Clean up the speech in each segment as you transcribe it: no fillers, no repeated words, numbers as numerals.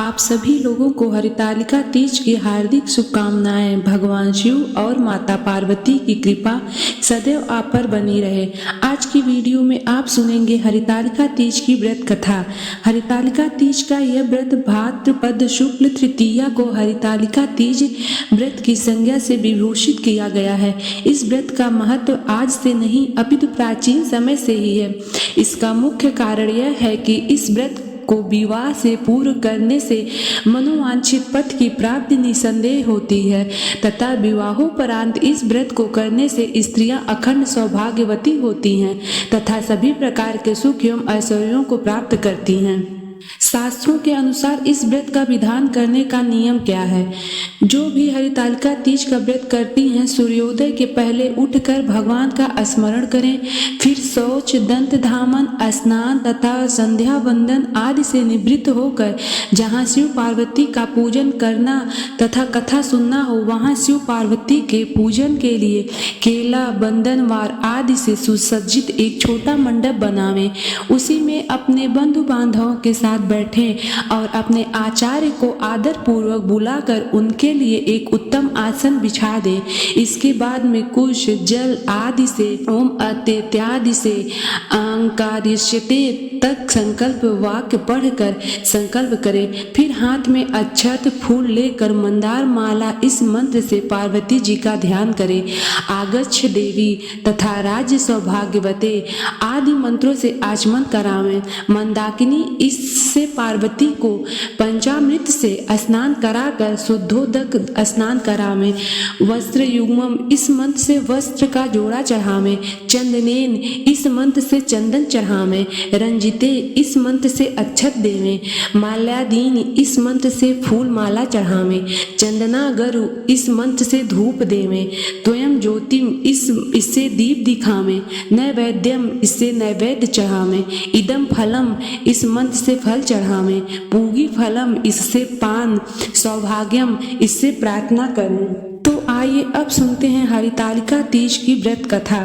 आप सभी लोगों को हरितालिका तीज की हार्दिक शुभकामनाएं। भगवान शिव और माता पार्वती की कृपा सदैव आप पर बनी रहे। आज की वीडियो में आप सुनेंगे हरितालिका तीज की व्रत कथा। हरितालिका तीज का यह व्रत भाद्रपद शुक्ल तृतीया को हरितालिका तीज व्रत की संज्ञा से विभूषित किया गया है। इस व्रत का महत्व आज से नहीं अपितु प्राचीन समय से ही है। इसका मुख्य कारण यह है कि इस व्रत को विवाह से पूर्व करने से मनोवांछित पद की प्राप्ति निसंदेह होती है तथा विवाहोपरांत इस व्रत को करने से स्त्रियां अखंड सौभाग्यवती होती हैं तथा सभी प्रकार के सुख एवं ऐश्वर्यों को प्राप्त करती हैं। शास्त्रों के अनुसार इस व्रत का विधान करने का नियम क्या है? जो भी हरितालिका तीज का व्रत करती हैं, सूर्योदय के पहले उठकर भगवान का स्मरण करें, फिर शौच, दंत धामन, स्नान तथा संध्या वंदन आदि से निवृत्त होकर जहाँ शिव पार्वती का पूजन करना तथा कथा सुनना हो, वहाँ शिव पार्वती के पूजन के लिए केला, बंधनवार आदि से सुसज्जित एक छोटा मंडप बनावें। उसी में अपने बंधु बांधवों के साथ बैठें और अपने आचार्य को आदर पूर्वक बुलाकर उनके लिए एक उत्तम आसन बिछा दें। इसके बाद में कुश, जल आदि से ओम इत्यादि से अंकारिष्यते तक संकल्प वाक्य पढ़कर संकल्प करें। फिर हाथ में अक्षत फूल लेकर मंदार माला इस मंत्र से पार्वती जी का ध्यान करें। आगच्छ देवी तथा राज्य सौभाग्यवते आदि मंत्रों से आचमन करावें। मंदाकिनी इससे पार्वती को पंचामृत से स्नान कराकर शुद्धोदक स्नान करावें। वस्त्र युग्मम इस मंत्र से वस्त्र का जोड़ा चढ़ावें। चंदनेन इस मंत्र से चंदन चढ़ावें। रंजिते इस मंत्र से अक्षत देवें। माल्यादीन इस मंत्र से फूल माला चढ़ावें। चंदना गरु इस मंत्र से धूप देवें। त्वयं ज्योतिम इससे दीप दिखावें। नैवेद्यम इससे नैवेद्य चढ़ावें। इदम फलम इस मंत्र से फल चढ़ावें। पूगी फलम इससे पान, सौभाग्यम इससे प्रार्थना करें। तो आइए अब सुनते हैं हरितालिका तीज की व्रत कथा।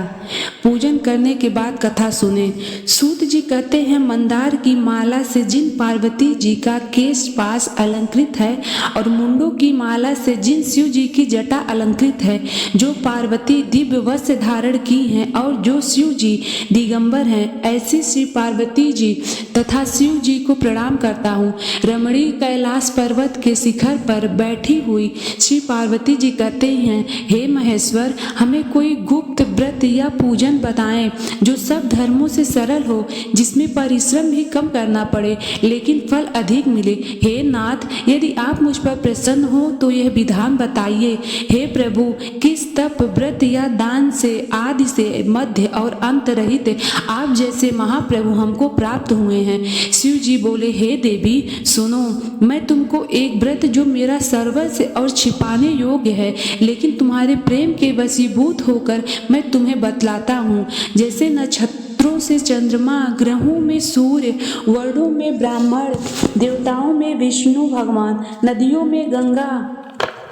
पूजन करने के बाद कथा सुने। सूत जी कहते हैं, मंदार की माला से जिन पार्वती जी का केश पास अलंकृत है और मुंडों की माला से जिन शिव जी की जटा अलंकृत है, जो पार्वती दिव्य वस्त्र धारण की हैं और जो शिव जी दिगंबर हैं, ऐसी श्री पार्वती जी तथा शिव जी को प्रणाम करता हूँ। रमणी कैलाश पर्वत के शिखर पर बैठी हुई श्री पार्वती जी कहते हैं, हे महेश्वर, हमें कोई गुप्त व्रत या पूजन बताएं जो सब धर्मों से सरल हो, जिसमें परिश्रम भी कम करना पड़े लेकिन फल अधिक मिले। हे नाथ, यदि आप मुझ पर प्रसन्न हो तो यह विधान बताइए। हे प्रभु, किस तप, व्रत या दान से आदि से मध्य और अंत रहित आप जैसे महाप्रभु हमको प्राप्त हुए हैं। शिव जी बोले, हे देवी सुनो, मैं तुमको एक व्रत जो मेरा सर्वस्व और छिपाने योग्य है लेकिन तुम्हारे प्रेम के वशीभूत होकर मैं तुम्हें बतलाता हूँ। जैसे नक्षत्रों से चंद्रमा, ग्रहों में सूर्य, वर्णों में ब्राह्मण, देवताओं में विष्णु भगवान, नदियों में गंगा,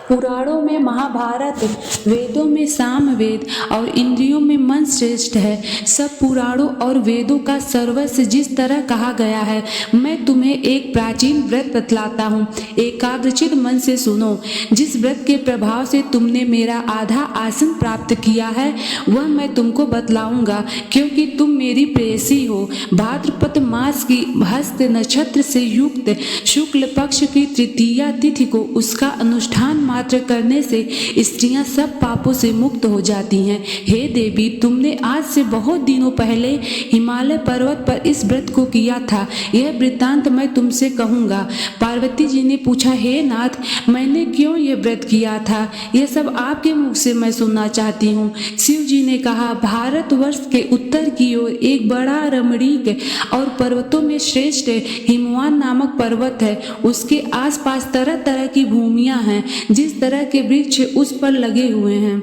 पुराणों में महाभारत, वेदों में सामवेद और इंद्रियों में मन श्रेष्ठ है। सब पुराणों और वेदों का सर्वस्व जिस तरह कहा गया है, मैं तुम्हें एक प्राचीन व्रत बतलाता हूँ। एकाग्रचित मन से सुनो। जिस व्रत के प्रभाव से तुमने मेरा आधा आसन प्राप्त किया है, वह मैं तुमको बतलाऊंगा, क्योंकि तुम मेरी प्रेयसी हो। भाद्रपद मास की हस्त नक्षत्र से युक्त शुक्ल पक्ष की तृतीया तिथि को उसका अनुष्ठान मात्र करने से स्त्रियां सब पापों से मुक्त हो जाती हैं। हे देवी, तुमने आज से बहुत दिनों पहले हिमालय पर्वत पर इस व्रत को किया था। यह वृत्तांत मैं तुमसे कहूँगा। पार्वती जी ने पूछा, हे नाथ, मैंने क्यों यह व्रत किया था? यह सब आपके मुख से मैं सुनना चाहती हूँ। शिव जी ने कहा, भारतवर्ष के उत्तर की ओर एक बड़ा रमणीक और पर्वतों में श्रेष्ठ हिमवान नामक पर्वत है। उसके आसपास तरह तरह की भूमियां हैं। जिस तरह के वृक्ष उस पर लगे हुए हैं,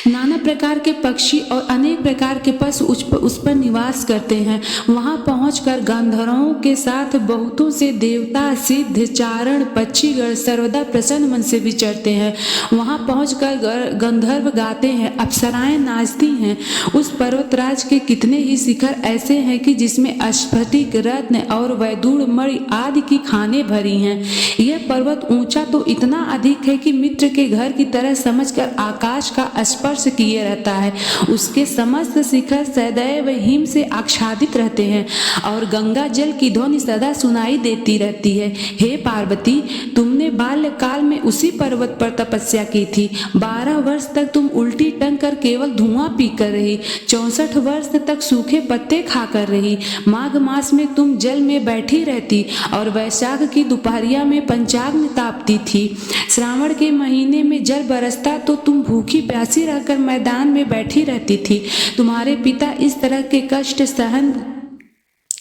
नाना प्रकार के पक्षी और अनेक प्रकार के पशु उस पर निवास करते हैं। वहां पहुंचकर गंधर्वों के साथ बहुतों से देवता, सिद्ध, चारण, पक्षीगण सर्वदा प्रसन्न मन से विचरते हैं। वहां पहुंचकर गंधर्व गाते हैं, अप्सराएं नाचती हैं। उस पर्वतराज के कितने ही शिखर ऐसे हैं कि जिसमें स्फटिक, रत्न और वैदूर मणि आदि की खानें भरी हैं। यह पर्वत ऊंचा तो इतना अधिक है कि मित्र के घर की तरह समझकर आकाश का स्पर्श किए रहता है। उसके समस्त शिखर सदैव हिम से आच्छादित रहते हैं और गंगा जल की ध्वनि सदा सुनाई देती रहती है। हे पार्वती, तुमने बाल्यकाल में उसी पर्वत पर तपस्या की थी। 12 वर्ष तक तुम उल्टी टंग कर केवल धुआं पी कर रही, 64 वर्ष तक सूखे पत्ते खाकर रही। माघ मास में तुम जल में बैठी रहती और वैशाख की दोपहरिया में पंचाग्नि तापती थी। श्रावण के महीने में जल बरसता तो तुम भूखी प्यासी रहकर मैदान में बैठी रहती थी। तुम्हारे पिता इस तरह के कष्ट सहन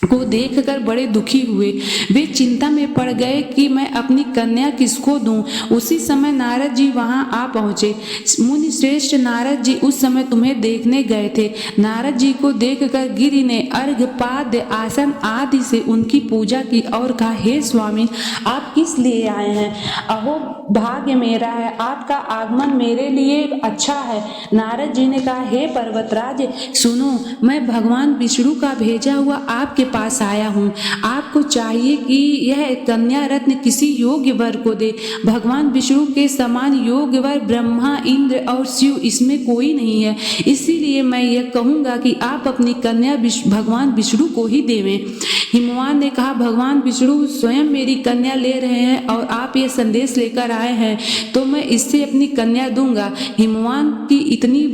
को देखकर बड़े दुखी हुए। वे चिंता में पड़ गए कि मैं अपनी कन्या किसको दूं। उसी समय नारद जी वहां आ पहुंचे। मुनि श्रेष्ठ नारद जी उस समय तुम्हें देखने गए थे। नारद जी को देखकर गिरि ने अर्घ, पाद्य, आसन आदि से उनकी पूजा की और कहा, हे स्वामी, आप किस लिए आए हैं? अहो भाग्य मेरा है, आपका आगमन मेरे लिए अच्छा है। नारद जी ने कहा, हे पर्वतराज सुनो, मैं भगवान विष्णु का भेजा हुआ आपके पास आया हूँ। आपको चाहिए कि यह कन्या रत्न किसी योग्य वर को दे। भगवान विष्णु के समान योग्य वर ब्रह्मा, इंद्र और शिव, इसमें कोई नहीं है। इसीलिए मैं यह कहूंगा कि आप अपनी कन्या भगवान विष्णु को ही देवें। हिमवान ने कहा, भगवान विष्णु स्वयं मेरी कन्या ले रहे हैं और आप ये संदेश लेकर आए हैं तो मैं इससे अपनी कन्या दूंगा। हिमवान की इतनी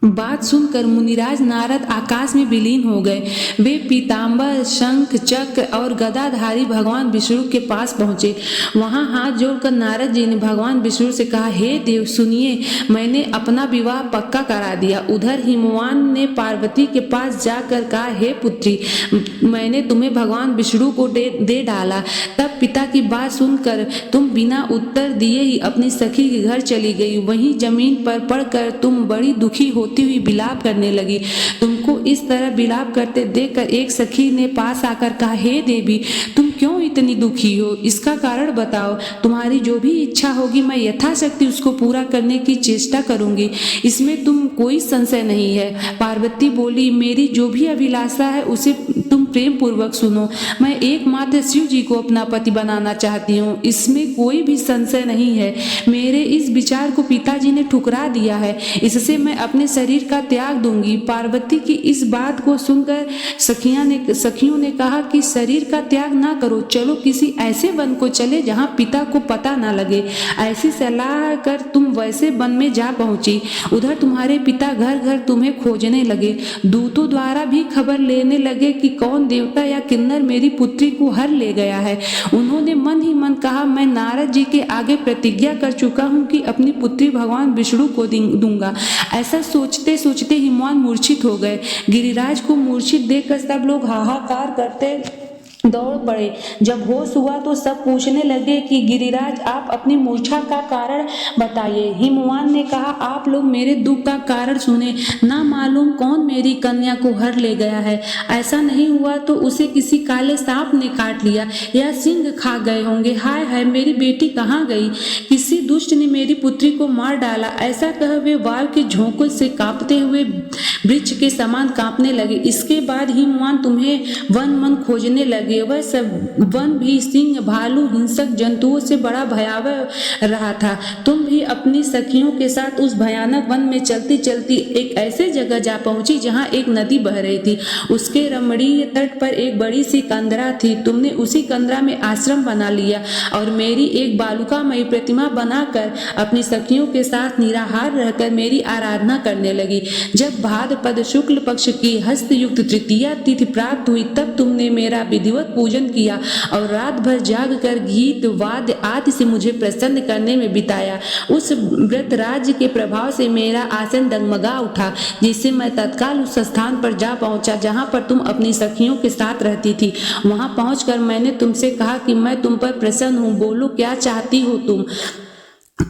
बात सुनकर मुनिराज नारद आकाश में विलीन हो गए। वे पीतांबर, शंख, चक्र और गदाधारी भगवान विष्णु के पास पहुंचे। वहां हाथ जोड़कर नारद जी ने भगवान विष्णु से कहा, हे देव सुनिए, मैंने अपना विवाह पक्का करा दिया। उधर हिमवान ने पार्वती के पास जाकर कहा, हे पुत्री, मैंने तुम्हें भगवान विष्णु को दे डाला। तब पिता की बात सुनकर तुम बिना उत्तर दिए ही अपनी सखी के घर चली गई। वहीं जमीन पर पड़कर तुम बड़ी दुखी होती हुई विलाप करने लगी। तुमको इस तरह विलाप करते देखकर एक सखी ने पास आकर कहा, हे देवी, तुम क्यों इतनी दुखी हो? इसका कारण बताओ। तुम्हारी जो भी इच्छा होगी मैं यथाशक्ति उसको पूरा करने की चेष्टा करूंगी, इसमें तुम कोई संशय नहीं है। पार्वती बोली, मेरी जो भी अभिलाषा है उसे तुम प्रेम पूर्वक सुनो। मैं एकमात्र शिव जी को अपना पति बनाना चाहती हूँ, इसमें कोई भी संशय नहीं है। मेरे इस विचार को पिताजी ने ठुकरा दिया है, इससे मैं अपने शरीर का त्याग दूंगी। पार्वती की इस बात को सुनकर सखियों ने कहा कि शरीर का त्याग ना करो, चलो किसी ऐसे वन को चले जहाँ पिता को पता ना लगे। ऐसी सलाह कर तुम वैसे वन में जा पहुंची। उधर तुम्हारे पिता घर घर तुम्हें खोजने लगे। दूतों द्वारा भी खबर लेने लगे कि कौन देवता या किन्नर मेरी पुत्री को हर ले गया है। उन्होंने मन ही मन कहा, मैं नारद जी के आगे प्रतिज्ञा कर चुका हूँ कि अपनी पुत्री भगवान विष्णु को दूंगा। ऐसा सोचते सोचते हिमवान मूर्छित हो गए। गिरिराज को मूर्छित देखकर सब लोग हाहाकार करते दौड़ पड़े। जब होश हुआ तो सब पूछने लगे कि गिरिराज, आप अपनी मूर्छा का कारण बताइए। हिमवान ने कहा, आप लोग मेरे दुख का कारण सुने। ना मालूम कौन मेरी कन्या को हर ले गया है। ऐसा नहीं हुआ तो उसे किसी काले सांप ने काट लिया या सिंह खा गए होंगे। हाय हाय, मेरी बेटी कहाँ गई? किसी दुष्ट ने मेरी पुत्री को मार डाला। ऐसा कह वे वायु के झोंकों से कांपते हुए वृक्ष के समान कांपने लगे। इसके बाद हिमवान तुम्हें वन मन खोजने लगे। वह सब वन भी सिंह, भालू, हिंसक जंतुओं से बड़ा भयावह रहा था। तुम भी अपनी सखियों के साथ उस भयानक वन में चलती चलती एक ऐसे जगह जा पहुंची जहां एक नदी बह रही थी। उसके रमणीय तट पर एक बड़ी सी कंदरा थी। तुमने उसी कंदरा में आश्रम बना लिया और मेरी एक बालुकामयी प्रतिमा बनाकर अपनी सखियों के साथ निराहार रहकर मेरी आराधना करने लगी। जब भाद्रपद शुक्ल पक्ष की हस्तयुक्त तृतीया तिथि प्राप्त हुई तब तुमने मेरा विधिवत पूजन किया और रात भर जाग कर गीत, वाद्य आदि से मुझे प्रसन्न करने में बिताया। उस व्रत राज्य के प्रभाव से मेरा आसन डगमगा उठा, जिससे मैं तत्काल उस स्थान पर जा पहुंचा जहां पर तुम अपनी सखियों के साथ रहती थी। वहां पहुंचकर मैंने तुमसे कहा कि मैं तुम पर प्रसन्न हूं, बोलो क्या चाहती हो तुम?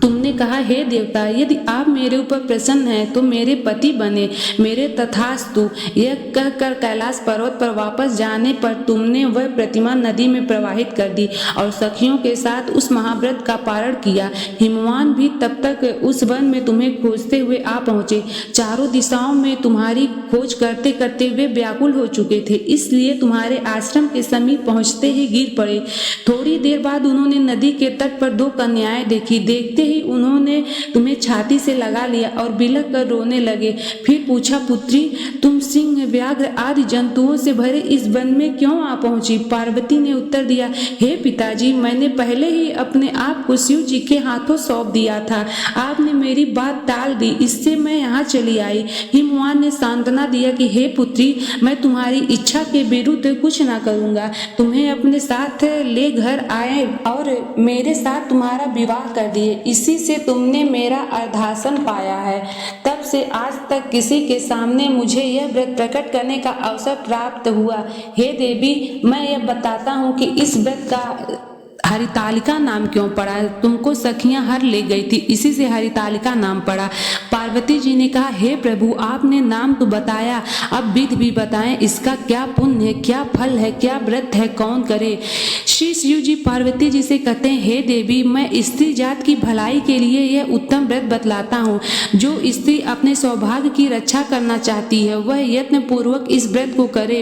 तुमने कहा, हे देवता, यदि आप मेरे ऊपर प्रसन्न हैं तो मेरे पति बने। मेरे तथास्तु। यह कहकर कैलाश पर्वत पर वापस जाने पर तुमने वह प्रतिमा नदी में प्रवाहित कर दी और सखियों के साथ उस महाव्रत का पारण किया। हिमवान भी तब तक उस वन में तुम्हें खोजते हुए आ पहुंचे। चारों दिशाओं में तुम्हारी खोज करते करते वे व्याकुल हो चुके थे, इसलिए तुम्हारे आश्रम के समीप पहुंचते ही गिर पड़े। थोड़ी देर बाद उन्होंने नदी के तट पर दो कन्याएं देखी। देखते ही उन्होंने तुम्हें छाती से लगा लिया और बिलख कर रोने लगे। फिर पूछा, पुत्री, तुम सिंह, व्याघ्र आदि जंतुओं से भरे इस वन में क्यों आ पहुंची? पार्वती ने उत्तर दिया, हे पिताजी, मैंने पहले ही अपने आप को शिव जी के हाथों सौंप दिया था। आपने मेरी बात टाल दी, इससे मैं यहाँ चली आई। हिमवान ने सांत्वना दिया कि हे पुत्री, मैं तुम्हारी इच्छा के विरुद्ध कुछ ना करूंगा। तुम्हें अपने साथ ले घर आए और मेरे साथ तुम्हारा विवाह कर दिए। इसी से तुमने मेरा अर्धासन पाया है। तब से आज तक किसी के सामने मुझे यह व्रत प्रकट करने का अवसर प्राप्त हुआ। हे देवी, मैं यह बताता हूँ कि इस व्रत का हरितालिका नाम क्यों पड़ा? तुमको सखियां हर ले गई थी, इसी से हरितालिका नाम पड़ा। पार्वती जी ने कहा, हे प्रभु, आपने नाम तो बताया, अब विधि भी बताएं। इसका क्या पुण्य है, क्या फल है, क्या व्रत है, कौन करे? श्री शिव जी पार्वती जी से कहते हैं, हे देवी, मैं स्त्री जात की भलाई के लिए यह उत्तम व्रत बतलाता हूँ। जो स्त्री अपने सौभाग्य की रक्षा करना चाहती है वह यत्न पूर्वक इस व्रत को करे।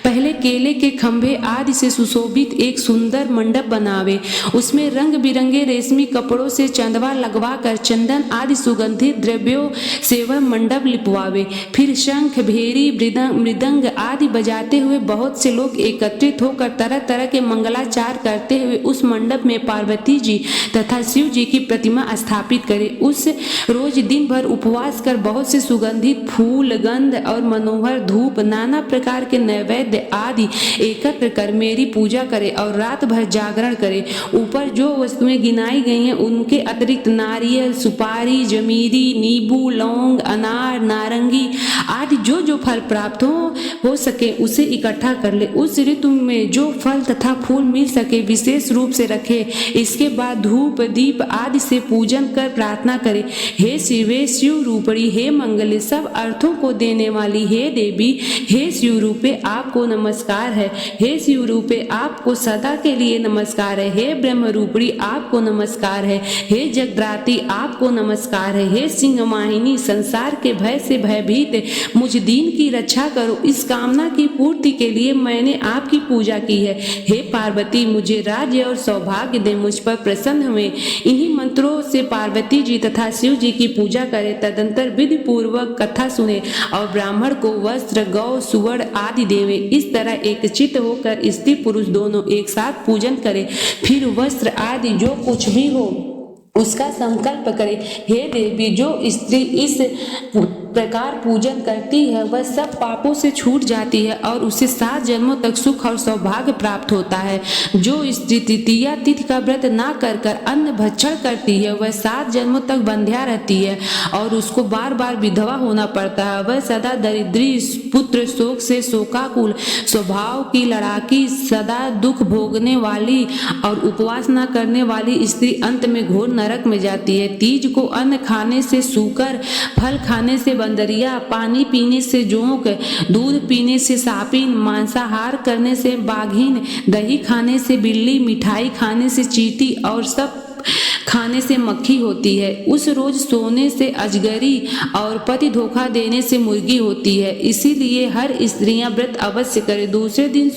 पहले केले के खंभे आदि से सुशोभित एक सुंदर मंडप बनावे। उसमें रंग बिरंगे रेशमी कपड़ों से चंदवा लगवा कर चंदन आदि सुगंधित द्रव्यों से वह मंडप लिपवावे। फिर शंख, भेरी, मृदंग आदि बजाते हुए बहुत से लोग एकत्रित होकर तरह तरह के मंगलाचार करते हुए उस मंडप में पार्वती जी तथा शिव जी की प्रतिमा स्थापित करे। उस रोज दिन भर उपवास कर बहुत से सुगंधित फूल, गंध और मनोहर धूप, नाना प्रकार के नैवेद्य आदि एकत्र कर मेरी पूजा करे और रात भर जागरण करे। ऊपर जो वस्तुएं गिनाई गई हैं उनके अतिरिक्त नारियल, सुपारी, जमीरी, नींबू, लौंग, अनार, नारंगी आदि जो जो फल प्राप्त हो सके उसे इकट्ठा कर ले। उस ऋतु में जो फल तथा फूल मिल सके विशेष रूप से रखे। इसके बाद धूप, दीप आदि से पूजन कर प्रार्थना करे, हे शिवे, शिव रूपणी, हे मंगले, सब अर्थों को देने वाली हे देवी, हे शिव रूपे, आपको नमस्कार है। हे शिव रूपे, आपको सदा के लिए नमस्कार है। हे ब्रह्म रूपणी, आपको नमस्कार है। हे जगद्रात्री, आपको नमस्कार है। हे सिंह वाहिनी, संसार के भय से भयभीत मुझ दीन की रक्षा करो। इस कामना की पूर्ति के लिए मैंने आपकी पूजा की है। हे पार्वती, मुझे राज्य और सौभाग्य दे, मुझ पर प्रसन्न हुए। इन्हीं मंत्रों से पार्वती जी तथा शिव जी की पूजा करे। तदंतर विधि पूर्वक कथा सुने और ब्राह्मण को वस्त्र, गौ, सुवर्ण आदि देवे। इस तरह एक चित्त होकर स्त्री पुरुष दोनों एक साथ पूजन करे। फिर वस्त्र आदि जो कुछ भी हो उसका संकल्प करे। हे देवी, जो स्त्री इस प्रकार पूजन करती है वह सब पापों से छूट जाती है और उसे 7 जन्मों तक सुख और सौभाग्य प्राप्त होता है। जो स्त्री तृतीया तिथि का व्रत ना कर कर अन्न भक्षण करती है वह 7 जन्मों तक बंध्या रहती है और उसको बार बार विधवा होना पड़ता है। वह सदा दरिद्री, पुत्र शोक से शोकाकुल, स्वभाव की लड़ाकी, सदा दुख भोगने वाली और उपवास न करने वाली स्त्री अंत में घोर नरक में जाती है। तीज को अन्न खाने से सूकर, फल खाने से बंदरिया, पानी पीने से जोंक, दूध पीने से सापिन, मांसाहार करने से बाघिन, दही खाने से बिल्ली, मिठाई खाने से चींटी और सब खाने से मक्खी होती है। उस रोज सोने से अजगरी और पति धोखा देने से मुर्गी होती है। इसीलिए हर स्त्रियां व्रत अवश्य करे। दूसरे दिन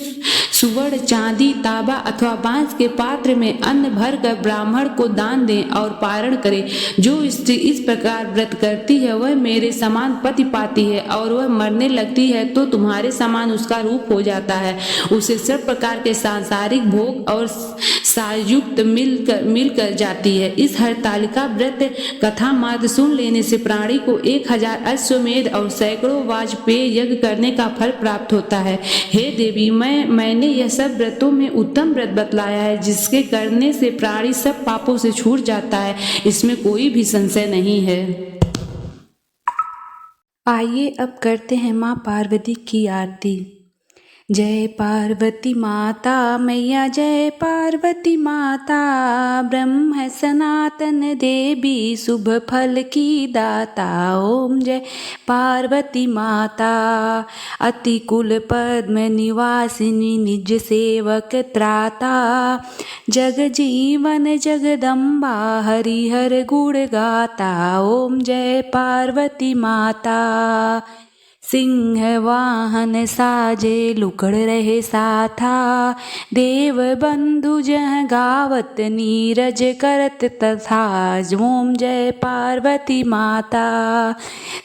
सुवर्ण, चांदी, तांबा अथवा बांस के पात्र में अन्न भर कर ब्राह्मण को दान दें और पारण करें। जो स्त्री इस प्रकार व्रत करती है वह मेरे समान पति पाती है और वह मरने लगती है तो तुम्हारे समान उसका रूप हो जाता है। उसे सब प्रकार के सांसारिक भोग और सायुक्त मिलकर जाती है। इस हरतालिका व्रत कथा मात्र सुन लेने से प्राणी को 1000 अश्वमेध और सैकड़ों वाजपेय यज्ञ करने का फल प्राप्त होता है। हे देवी, मैंने यह सब व्रतों में उत्तम व्रत बतलाया है जिसके करने से प्राणी सब पापों से छूट जाता है। इसमें कोई भी संशय नहीं है। आइए अब करते हैं माँ पार्वती की आरती। जय पार्वती माता मैया जय पार्वती माता, ब्रह्म सनातन देवी शुभ फल की दाता। ओम जय पार्वती माता, अति कुल पद्म निवासिनी निज सेवक त्राता, जग जीवन जगदम्बा हरिहर गुण गाता। ओम जय पार्वती माता, सिंह वाहन साजे लुकड़ रहे साथा, देव बंधु जह गावत नीरज करत तथा। ओम जय पार्वती माता,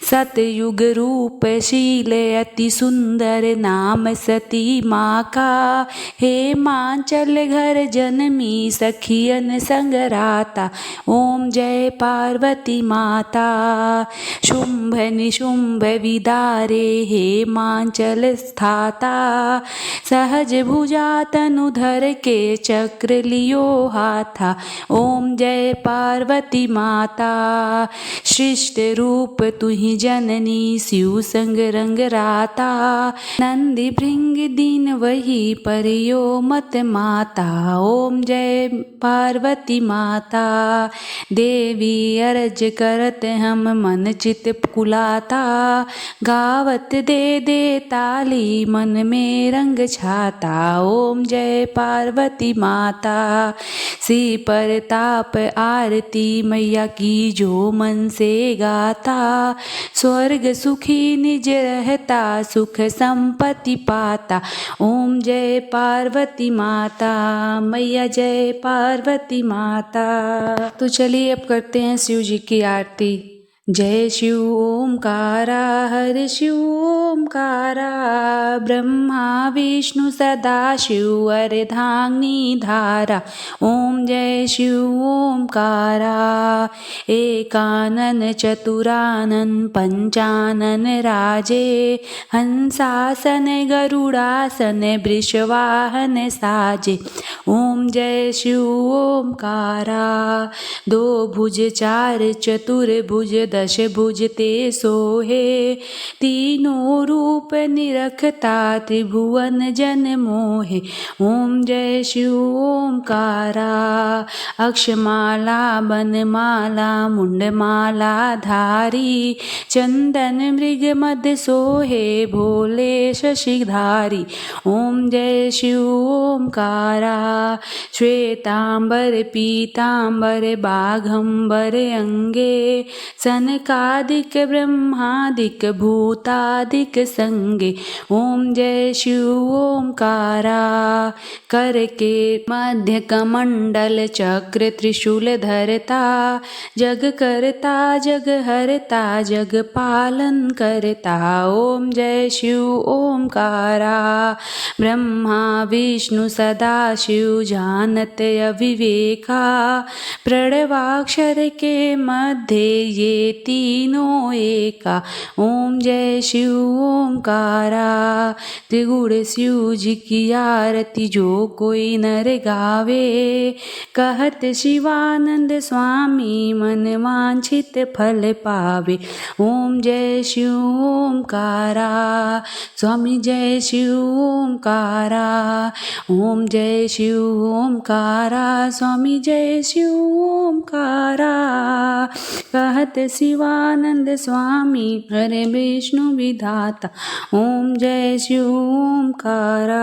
सतयुग रूप शील अति सुंदर नाम सती माँ का, हे मांचल घर जन्मी सखियन संग राता। ओम जय पार्वती माता, शुंभ निशुंभ विदारे हे मांचल स्थाता, सहज भुजा तनुधर के चक्र लियो हाथा। ओम जय पार्वती माता, सृष्ट रूप तुहि जननी शिव संग रंग राता, नंदी भृंग दीन वही परियो मत माता। ओम जय पार्वती माता, देवी अरज करत हम मन चित कुलाता, गावत दे दे ताली मन में रंग छाता। ओम जय पार्वती माता, सी पर ताप आरती मैया की जो मन से गाता, स्वर्ग सुखी निज रहता सुख संपत्ति पाता। ओम जय पार्वती माता मैया जय पार्वती माता। तो चलिए अब करते हैं शिव जी की आरती। जय शिव ओमकारा हर शिव ओमकारा, ब्रह्मा विष्णु सदा शिव अर्धांगिनी धारा। ओम जय शिव ओमकारा, एकानन चतुरानन पंचानन राजे, हंसासन गरुड़ासन वृषवाहन साजे। ओम जय शिव ओमकारा, दो भुज चार चतुर्भुज दश भुज ते सोहे, तीनों रूप निरखता त्रिभुवन जन मोहे। ओम जय शिव ओमकारा, अक्षमाला बनमाला मुंडमाला धारी, चंदन मृग मद सोहे भोले शशिधारी। ओम जय शिव ओमकारा, श्वेतांबर पीतांबर बाघंबर अंगे, सनकादिक ब्रह्मादिक भूतादिक संगे। ओम जय शिव ओमकारा, कर के मध्य कमंडल चक्र त्रिशूल धरता, जग करता जग हरता जग पालन करता। ओम जय शिव ओमकारा, ब्रह्मा विष्णु सदा शिव जानत अविवेका, प्रणवाक्षर के मध्य ये तीनों एका। ओम जय शिव ओमकारा, त्रिगुण शिव जी की आरती जो कोई नर गावे, कहत शिवानंद स्वामी मन वांछित फल पावे। ओम जय शिव ओमकारा, स्वामी जय शिव ओमकारा, ओम जय शिव ओमकारा, स्वामी जय शिव ओमकारा, कहत शिवानंद स्वामी हरे विष्णु विधाता। ओम जय शिव ओमकारा।